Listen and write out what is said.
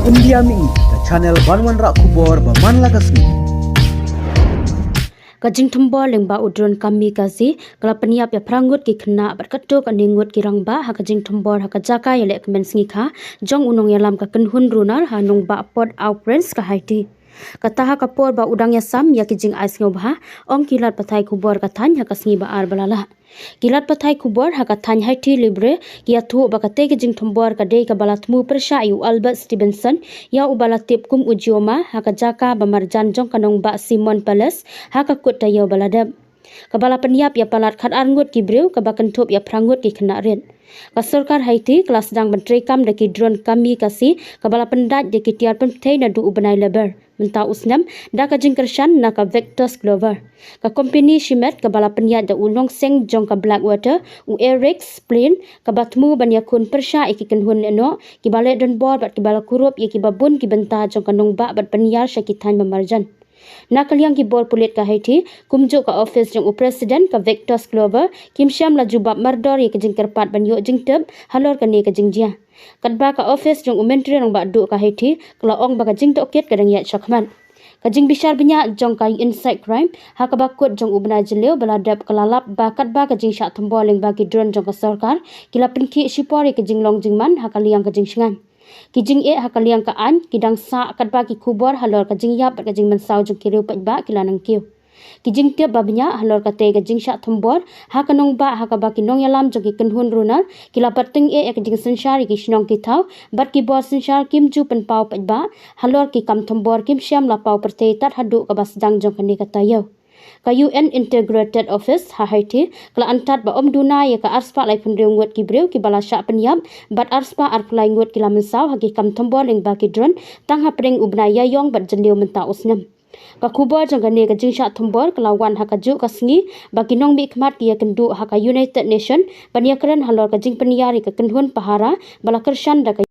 India mi ke channel Banwan Rak Kubor Baman Lagasni. Ka jingthombor lengba udron kami kazi kala peniap ya prangut ki khynnah berkatuk ani ngut ki rangba haka jingthombor haka jaka ya lehkmen sngikha jong unong yalam ka kenhun runar hanung ba pod outprints ka Haiti. Kataha kapor ba udang ya sam ya ki jing ais ngobha ong kilat pathai kubor ka thany haka sngi ba ar balala. Kilat pathai kubor haka thany Haiti libre ki athu ba kate ki jingthombor ka dei ka balatmu persha yu Albert Stevenson ya ubalatip kum ujioma haka jaka ba marjan jong kanong ba Simon Palace haka kut tayo baladab. Kabala peniap ya palat khat arngut ki brew ka bakentup ya prangut ki khynnah rin. Ka Sarkar Haiti kelas sedang menteri kam daki drone kami kasi kabala pendat daki tiar pentai na du ubenai lebar menta usnam da ka jingkershan na ka vectors clover ka company shimet kabala peniat da ulong seng jong ka Blackwater u Eric Splin ka batmu banya kun persha ikiken hun eno ki bale don bor bat ki bala kurup ki babun ki benta jong ka nongba bat peniar syakitan memarjan. Nakaliang ki bor pulit ka Haiti kumjuk ka office jong presiden ka Vectors Clover kim syam la jubab mardor ye ke jingkerpat banyo jingtep halor ka ne ka jingjia kadba ka office jong menteri rong ba du ka Haiti kala ong ba ka jingtoket kadang ya chakman ka jing bishar benya jong ka inside crime haka bakut jong ubna jeleu baladap kalalap ba kadba ka jing syak thombo leng ba ki drone jong ka sarkar kila pinki sipori ka jinglong jingman haka liang ka jingsngan kijing hakaliang ka an kidang sa kadba ki kubor halor ka jing yap ka jing mensau jong kiriu patba kilanang kiu kijing tiap babnya halor ka te ka jing syak thombor hakanong ba hakaba ki nong yalam jong ki kenhun runal kila pating ka jing sensyari ki shnong ki thau bat ki bos sensyar kim ju pen pau patba halor ki kam thombor kim syam la pau perte tat Haduh ka basdang jong kani ka tayo ka UN Integrated Office Haiti kala antat ba omduna ya ka arspa lai pendeu ngut ki brew ki bala syak penyam bat arspa arklai ngut ki lamensau hagi kam thombor leng ba ki drone tang hapreng ubna ya yong bat jendeu menta usnam ka kubor jong gane ka jing syak thombor kelawan hakaju ka sngi bagi nong mi khmat ki ya kendu haka United Nation paniakran halor ka jing peniari ka kenhun pahara bala kershan da ka